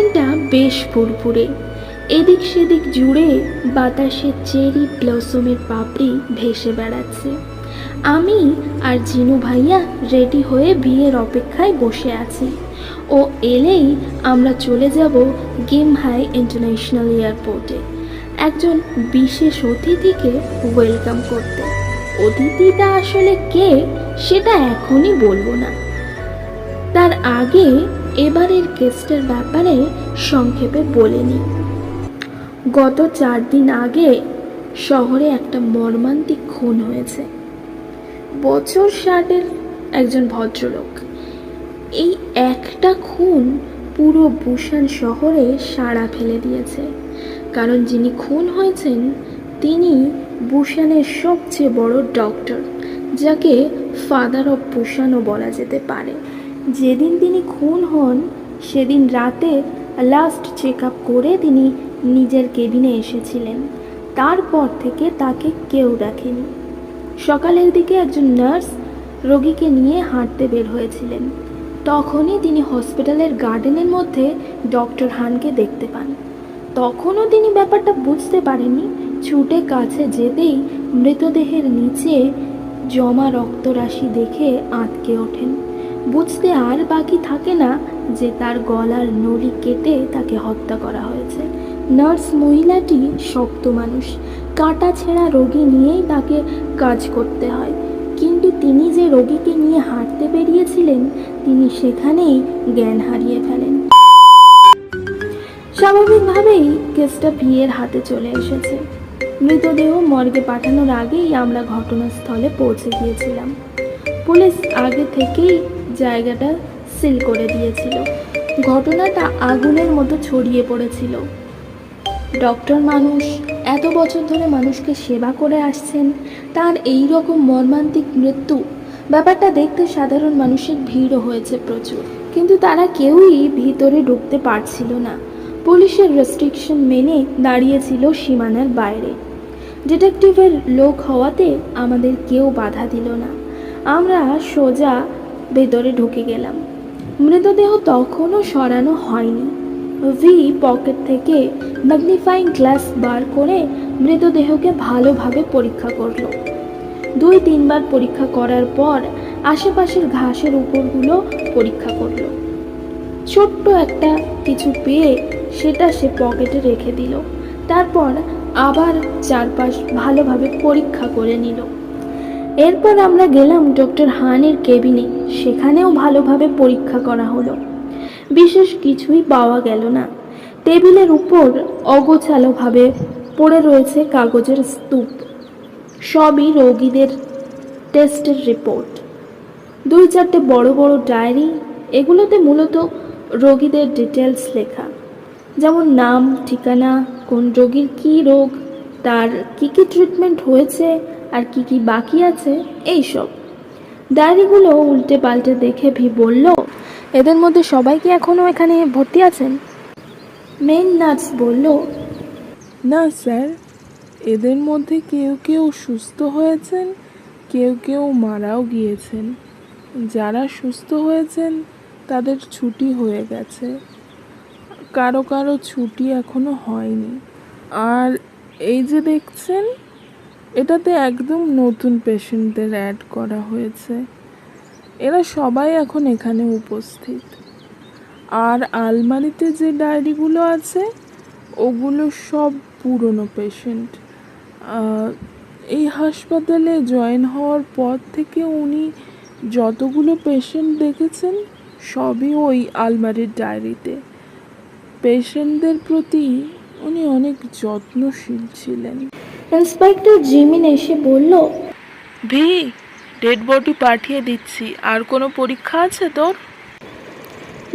দিনটা বেশ ফুরফুরে। এদিক সেদিক জুড়ে বাতাসে চেরি ব্লসমের পাপড়ি ভেসে বেড়াচ্ছে। আমি আর জিনু ভাইয়া রেডি হয়ে বিয়ের অপেক্ষায় বসে আছি। ও এলেই আমরা চলে যাব গিমহাই ইন্টারন্যাশনাল এয়ারপোর্টে একজন বিশেষ অতিথিকে ওয়েলকাম করতে। অতিথিটা আসলে কে সেটা এখনই বলবো না, তার আগে এবারের গেস্টের ব্যাপারে সংক্ষেপে বলে নিই। গত 4 দিন আগে শহরে একটা মর্মান্তিক খুন হয়েছে। বছর 60-এর একজন ভদ্রলোক। এই একটা খুন পুরো বুসান শহরে সাড়া ফেলে দিয়েছে, কারণ যিনি খুন হয়েছেন তিনি বুসানের সবচেয়ে বড় ডক্টর, যাকে ফাদার অফ বুসানও বলা যেতে পারে। যেদিন তিনি খুন হন সেদিন রাতে লাস্ট চেক আপ করে তিনি নিজের কেবিনে এসেছিলেন। তারপর থেকে তাকে কেউ দেখেনি। সকালের দিকে একজন নার্স রোগীকে নিয়ে হাঁটতে বের হয়েছিলেন। তখনই তিনি হসপিটালের গার্ডেনের মধ্যে ডক্টর হানকে দেখতে পান। তখনও তিনি ব্যাপারটা বুঝতে পারেননি। ছুটে কাছে যেতেই মৃতদেহের নিচে জমা রক্তরাশি দেখে আঁতকে ওঠেন। বুঝতে আর বাকি থাকে না যে তার গলার নলি কেটে তাকে হত্যা করা হয়েছে। নার্স মহিলাটি শক্ত মানুষ, কাটা ছেঁড়া রোগী নিয়েই তাকে কাজ করতে হয়, কিন্তু তিনি যে রোগীকে নিয়ে হাঁটতে বেরিয়েছিলেন তিনি সেখানেই জ্ঞান হারিয়ে ফেলেন। স্বাভাবিকভাবেই কেসটা বিয়ের হাতে চলে এসেছে। মৃতদেহ মর্গে পাঠানোর আগেই আমরা ঘটনাস্থলে পৌঁছে গিয়েছিলাম। পুলিশ আগে থেকেই জায়গাটা সিল করে দিয়েছিল। ঘটনাটা আগুনের মতো ছড়িয়ে পড়েছিল। ডক্টর মানুষ, এত বছর ধরে মানুষকে সেবা করে আসছেন, তার এই রকম মর্মান্তিক মৃত্যু, ব্যাপারটা দেখতে সাধারণ মানুষের ভিড়ও হয়েছে প্রচুর, কিন্তু তারা কেউই ভিতরে ঢুকতে পারছিল না। পুলিশের রেস্ট্রিকশন মেনে দাঁড়িয়েছিল সীমানার বাইরে। ডিটেকটিভের লোক হওয়াতে আমাদের কেউ বাধা দিল না। আমরা সোজা ভেতরে ঢুকে গেলাম। মৃতদেহ তখনও সরানো হয়নি। ভি পকেট থেকে ম্যাগনিফাইং গ্লাস বার করে মৃতদেহকে ভালোভাবে পরীক্ষা করলো। 2-3 বার পরীক্ষা করার পর আশেপাশের ঘাসের উপরগুলো পরীক্ষা করলো। ছোট্ট একটা কিছু পেয়ে সেটা সে পকেটে রেখে দিল। তারপর আবার চারপাশ ভালোভাবে পরীক্ষা করে নিল। এরপর আমরা গেলাম ডক্টর হানের কেবিনে। সেখানেও ভালোভাবে পরীক্ষা করা হলো। বিশেষ কিছুই পাওয়া গেল না। টেবিলের উপর অগোছালোভাবে পড়ে রয়েছে কাগজের স্তূপ। সবই রোগীদের টেস্টের রিপোর্ট। 2-4টে বড় বড় ডায়েরি। এগুলোতে মূলত রোগীদের ডিটেলস লেখা, যেমন নাম, ঠিকানা, কোন রোগীর কী রোগ, তার কী কী ট্রিটমেন্ট হয়েছে আর কি কি বাকি আছে, এইসব। ডায়েরিগুলো উল্টে পাল্টে দেখে ভি বলল, এদের মধ্যে সবাই কি এখনও এখানে ভর্তি আছেন? মেইন নার্স বলল, না স্যার, এদের মধ্যে কেউ কেউ সুস্থ হয়েছেন, কেউ কেউ মারাও গিয়েছেন। যারা সুস্থ হয়েছেন তাদের ছুটি হয়ে গেছে, কারো কারো ছুটি এখনো হয়নি। আর এই যে দেখছেন, এটাতে একদম নতুন পেশেন্টদের অ্যাড করা হয়েছে। এরা সবাই এখন এখানে উপস্থিত। আর আলমারিতে যে ডায়েরিগুলো আছে ওগুলো সব পুরনো পেশেন্ট। এই হাসপাতালে জয়েন হওয়ার পর থেকে উনি যতগুলো পেশেন্ট দেখেছেন সবই ওই আলমারির ডায়েরিতে। পেশেন্টদের প্রতি উনি অনেক যত্নশীল ছিলেন। ইন্সপেক্টর জিমিন এসে বলল, ভি, ডেড বডি পাঠিয়ে দিচ্ছি। আর কোনো পরীক্ষা আছে তোর?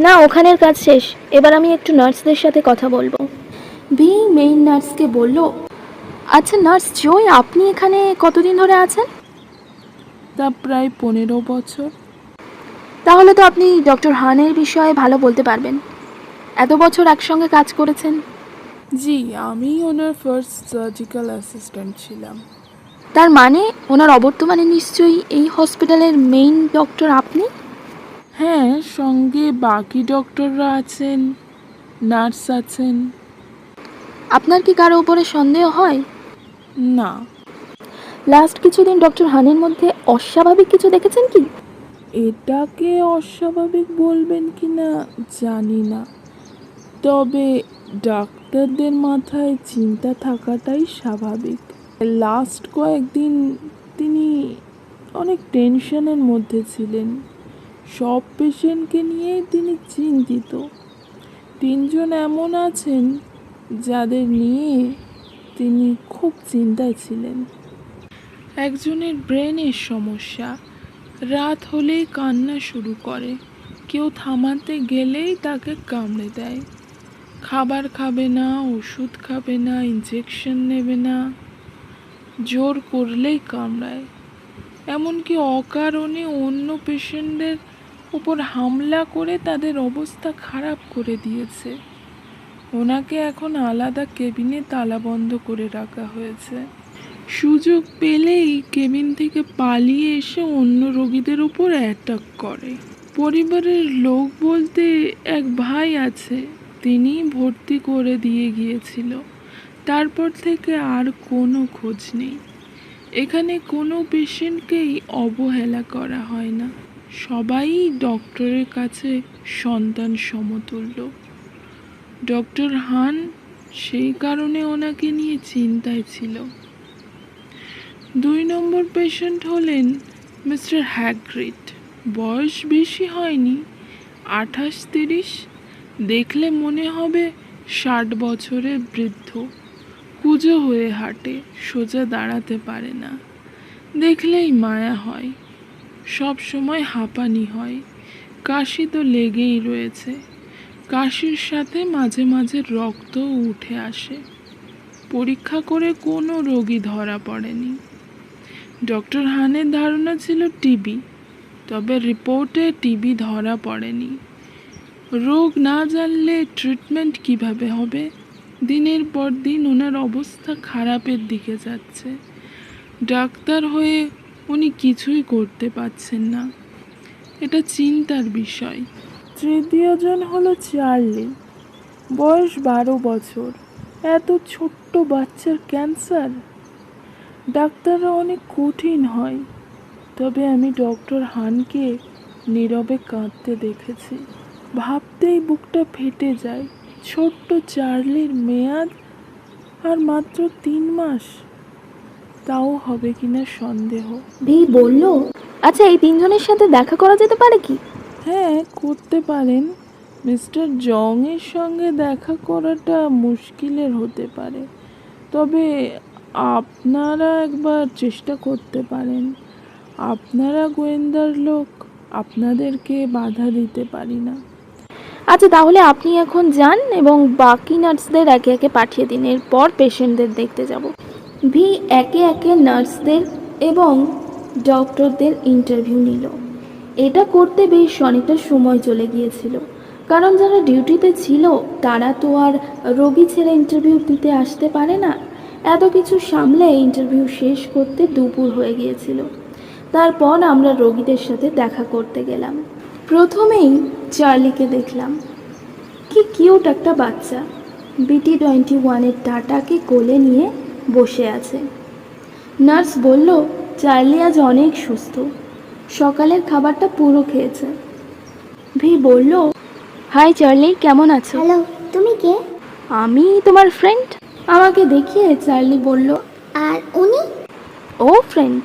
না, ওখানের কাজ শেষ। এবার আমি একটু নার্সদের সাথে কথা বলবো। ভি মেইন নার্সকে বলল, আচ্ছা নার্স জয়, আপনি এখানে কতদিন ধরে আছেন? তা প্রায় 15 বছর। তাহলে তো আপনি ডক্টর হানের বিষয়ে ভালো বলতে পারবেন। এত বছর একসঙ্গে কাজ করেছেন। জি, আমি ওনার ফার্স্ট সার্জিক্যাল অ্যাসিস্ট্যান্ট ছিলাম। তার মানে ওনার অবর্তমানে নিশ্চয়ই এই হসপিটালের মেইন ডক্টর আপনি? হ্যাঁ, সঙ্গে বাকি ডক্টররা আছেন নার্স আছেন। আপনার কি কারো উপরে সন্দেহ হয়? না, লাস্ট কিছুদিন ডক্টর হানের মধ্যে অস্বাভাবিক কিছু দেখেছেন কি? এটাকে অস্বাভাবিক বলবেন কি না জানি না, তবে ডাক্তারদের মাথায় চিন্তা থাকাটাই স্বাভাবিক। লাস্ট কয়েকদিন তিনি অনেক টেনশনের মধ্যে ছিলেন। সব পেশেন্টকে নিয়েই তিনি চিন্তিত। 3জন এমন আছেন যাদের নিয়ে তিনি খুব চিন্তায় ছিলেন। একজনের ব্রেনের সমস্যা, রাত হলেই কান্না শুরু করে, কেউ থামাতে গেলেই তাকে কামড়ে দেয়। খাবার খাবে না, ওষুধ খাবে না, ইঞ্জেকশন নেবে না, জোর করলেই কামড়ায়। এমনকি অকারণে অন্য পেশেন্টদের উপর হামলা করে তাদের অবস্থা খারাপ করে দিয়েছে। ওনাকে এখন আলাদা কেবিনে তালাবন্ধ করে রাখা হয়েছে। সুযোগ পেলেই কেবিন থেকে পালিয়ে এসে অন্য রোগীদের উপর অ্যাটাক করে। পরিবারের লোক বলতে এক ভাই আছে, তিনি ভর্তি করে দিয়ে গিয়েছিল। তারপর থেকে আর কোনো খোঁজ নেই। এখানে কোনো পেশেন্টকেই অবহেলা করা হয় না, সবাই ডক্টরের কাছে সন্তান সমতুল্য। ডক্টর হান সেই কারণে ওনাকে নিয়ে চিন্তায় ছিল। 2 নম্বর পেশেন্ট হলেন মিস্টার হ্যাগ্রিড। বয়স বেশি হয়নি, 28-30। দেখলে মনে হবে 60 বছরের বৃদ্ধ। কুঁজো হয়ে হাঁটে, সোজা দাঁড়াতে পারে না। দেখলেই মায়া হয়। সব সময় হাঁপানি হয়, কাশি তো লেগেই রয়েছে। কাশির সাথে মাঝে মাঝে রক্তও উঠে আসে। পরীক্ষা করে কোনো রোগী ধরা পড়েনি। ডক্টর হানের ধারণা ছিল টিবি, তবে রিপোর্টে টিবি ধরা পড়েনি। রোগ না জানলে ট্রিটমেন্ট কিভাবে হবে? দিনের পর দিন ওনার অবস্থা খারাপের দিকে যাচ্ছে। ডাক্তার হয়ে উনি কিছুই করতে পারছেন না। এটা চিন্তার বিষয়। 3য় জন হলো চার্লি। বয়স 12 বছর। এত ছোট্ট বাচ্চার ক্যান্সার। ডাক্তাররা অনেক কঠিন হয়, তবে আমি ডক্টর হানকে নীরবে কাঁদতে দেখেছি। ভাবতেই বুকটা ফেটে যায়। ছোট্ট চার্লির মেয়াদ আর মাত্র 3 মাস। তাও হবে কিনা সন্দেহ। ভি বলল, আচ্ছা এই তিনজনের সাথে দেখা করা যেতে পারে কি? হ্যাঁ, করতে পারেন। মিস্টার জংয়ের সঙ্গে দেখা করাটা মুশকিলের হতে পারে, তবে আপনারা একবার চেষ্টা করতে পারেন। আপনারা গোয়েন্দার লোক, আপনাদেরকে বাধা দিতে পারি না। আচ্ছা তাহলে আপনি এখন যান এবং বাকি নার্সদের একে একে পাঠিয়ে দিন, এরপর পেশেন্টদের দেখতে যাব। ভি একে একে নার্সদের এবং ডক্টরদের ইন্টারভিউ নিল। এটা করতে বেশ অনেকটা সময় চলে গিয়েছিল, কারণ যারা ডিউটিতে ছিল তারা তো আর রোগী ছেড়ে ইন্টারভিউ দিতে আসতে পারে না। এত কিছু সামলে ইন্টারভিউ শেষ করতে দুপুর হয়ে গিয়েছিল। তারপর আমরা রোগীদের সাথে দেখা করতে গেলাম। প্রথমেই চার্লিকে দেখলাম। কি কিউট একটা বাচ্চা, BT-21 টাটাকে কোলে নিয়ে বসে আছে। নার্স বলল চার্লি আজ অনেক সুস্থ, সকালের খাবারটা পুরো খেয়েছে। ভি বলল, হাই চার্লি, কেমন আছো? হ্যালো, তুমি কে? আমি তোমার ফ্রেন্ড। আমাকে দেখিয়ে চার্লি বলল, আর উনি? ও ফ্রেন্ড।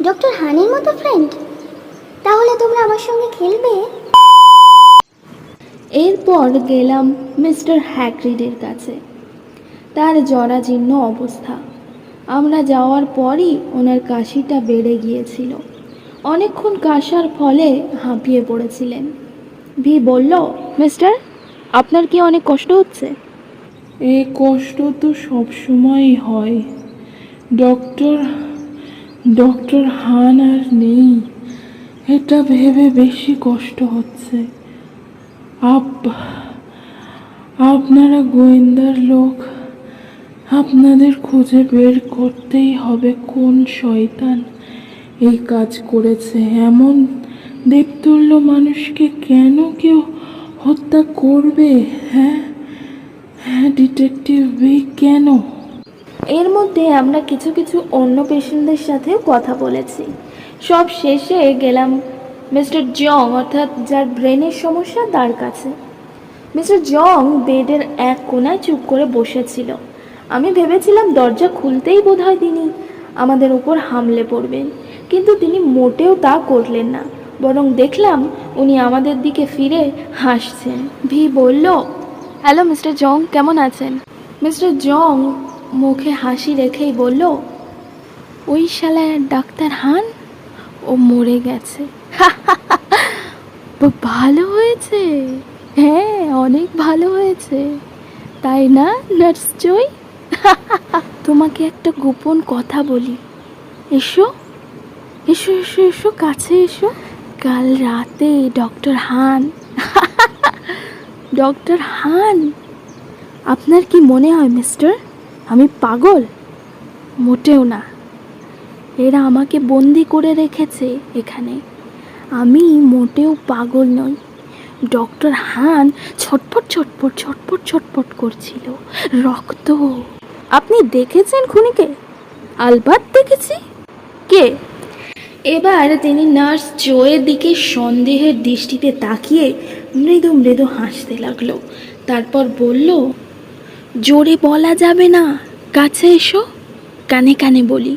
ডক্টর হানির মতো ফ্রেন্ড? তাহলে তোমরা আমার সঙ্গে খেলবে? এরপর গেলাম মিস্টার হ্যাগ্রিডের কাছে। তার জরাজীর্ণ অবস্থা। আমরা যাওয়ার পরই ওনার কাশিটা বেড়ে গিয়েছিল। অনেকক্ষণ কাশার ফলে হাঁপিয়ে পড়েছিলেন। ভি বলল, মিস্টার, আপনার কি অনেক কষ্ট হচ্ছে? এই কষ্ট তো সবসময়ই হয়। ডক্টর হান আর নেই, এটা ভেবে বেশি কষ্ট হচ্ছে। আপনারা গোয়েন্দার লোক, আপনাদের খুঁজে বের করতেই হবে কোন শয়তান এই কাজ করেছে। এমন দেবতুল্য মানুষকে কেন কেউ হত্যা করবে? হ্যাঁ হ্যাঁ ডিটেকটিভ বি, কেন? এর মধ্যে আমরা কিছু কিছু অন্য পেশেন্টদের সাথেও কথা বলেছি। সব শেষে গেলাম মিস্টার জং, অর্থাৎ যার ব্রেনের সমস্যা, তার কাছে। মিস্টার জং বেডের এক কোণায় চুপ করে বসেছিল। আমি ভেবেছিলাম দরজা খুলতেই বোধহয় তিনি আমাদের উপর হামলে পড়বেন, কিন্তু তিনি মোটেও তা করলেন না। বরং দেখলাম উনি আমাদের দিকে ফিরে হাসছেন। ভি বলল, হ্যালো মিস্টার জং, কেমন আছেন? মিস্টার জং মুখে হাসি রেখেই বলল, ওই শালা ডাক্তার হান, ও মরে গেছে। ভালো হয়েছে, হ্যাঁ অনেক ভালো হয়েছে, তাই না নার্স জয়? তোমাকে একটা গোপন কথা বলি, এসো এসো এসো এসো, কাছে এসো। কাল রাতে ডক্টর হান ডক্টর হান, আপনার কি মনে হয় মিস্টার আমি পাগল? মোটেও না, এরা আমাকে বন্দি করে রেখেছে এখানে। আমি মোটেও পাগল নই। ডক্টর হান ছটফট ছটফট ছটফট ছটফট করছিল, রক্ত। আপনি দেখেছেন খুনিকে? আলবাত দেখেছি। কে? এবার তিনি নার্স জয়ের দিকে সন্দেহের দৃষ্টিতে তাকিয়ে মৃদু মৃদু হাসতে লাগলো। তারপর বলল, জোরে বলা যাবে না, কাছে এসো, কানে কানে বলি।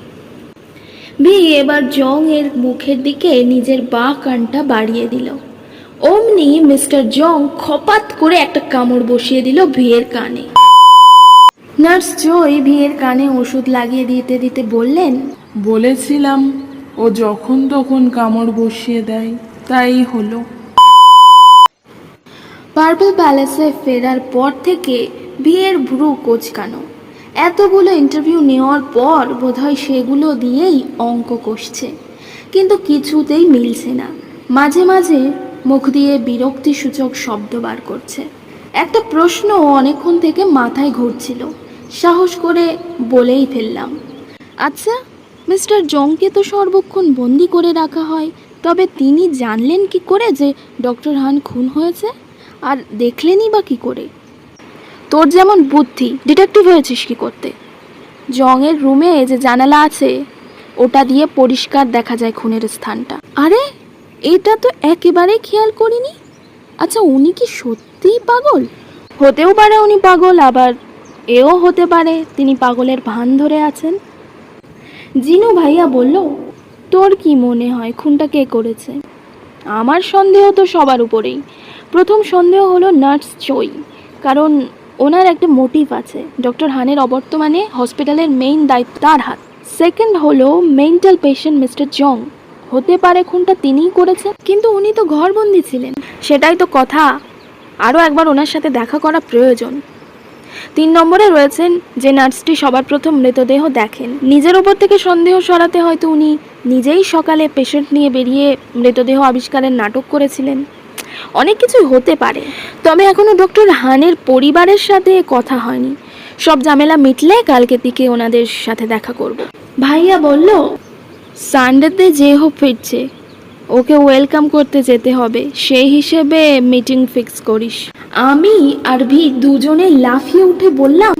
ভি এবার জং এর মুখের দিকে নিজের বাঁ কানটা বাড়িয়ে দিল। অমনি মিস্টার জং খপাত করে একটা কামড় বসিয়ে দিল ভিয়ের কানে। নার্স জয় ভিয়ের কানে ওষুধ লাগিয়ে দিতে দিতে বললেন, বলেছিলাম ও যখন তখন কামড় বসিয়ে দেয়, তাই হলো। পার্পল প্যালেসে ফেরার পর থেকে ভিয়ের ভ্রু কোঁচকানো। এতগুলো ইন্টারভিউ নেওয়ার পর বোধহয় সেগুলো দিয়েই অঙ্ক কষছে, কিন্তু কিছুতেই মিলছে না। মাঝে মাঝে মুখ দিয়ে বিরক্তিসূচক শব্দ বার করছে। একটা প্রশ্ন অনেকক্ষণ থেকে মাথায় ঘুরছিল, সাহস করে বলেই ফেললাম, আচ্ছা মিস্টার জংকে তো সর্বক্ষণ বন্দি করে রাখা হয়, তবে তিনি জানলেন কি করে যে ডক্টর হান খুন হয়েছে, আর দেখলেনই বা কি করে? তোর যেমন বুদ্ধি, ডিটেকটিভ হয়েছিস কি করতে? জংয়ের রুমে যে জানালা আছে ওটা দিয়ে পরিষ্কার দেখা যায় খুনের স্থানটা। আরে এটা তো একেবারেই খেয়াল করিনি। আচ্ছা উনি কি সত্যিই পাগল? হতেও পারে উনি পাগল, আবার এও হতে পারে তিনি পাগলের ভান ধরে আছেন। জিনু ভাইয়া বলল, তোর কি মনে হয় খুনটা কে করেছে? আমার সন্দেহ তো সবার উপরেই। প্রথম সন্দেহ হলো নার্স জয়, কারণ ওনার একটা মোটিভ আছে। ডক্টর হানের অবর্তমানে হসপিটালের মেইন দায়িত্ব তার হাত। সেকেন্ড হলো মেন্টাল পেশেন্ট মিস্টার জং, হতে পারে খুনটা তিনিই করেছেন, কিন্তু উনি তো ঘরবন্দি ছিলেন। সেটাই তো কথা, আরও একবার ওনার সাথে দেখা করা প্রয়োজন। 3 নম্বরে রয়েছেন যে নার্সটি সবার প্রথম মৃতদেহ দেখেন। নিজের ওপর থেকে সন্দেহ সরাতে হয়তো উনি নিজেই সকালে পেশেন্ট নিয়ে বেরিয়ে মৃতদেহ আবিষ্কারের নাটক করেছিলেন। অনেক কিছুই হতে পারে, তবে এখনও ডক্টর হানের পরিবারের সাথে কথা হয়নি। সব ঝামেলা মিটলে কালকের দিকে ওনাদের সাথে দেখা করব। ভাইয়া বলল, সানডেতে যে হোক ফিরছে, ওকে ওয়েলকাম করতে যেতে হবে, সেই হিসেবে মিটিং ফিক্স করিস। আমি আর ভি দুজনে লাফিয়ে উঠে বললাম,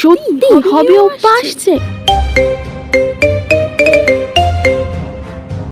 সত্যি হবে, ও আসছে।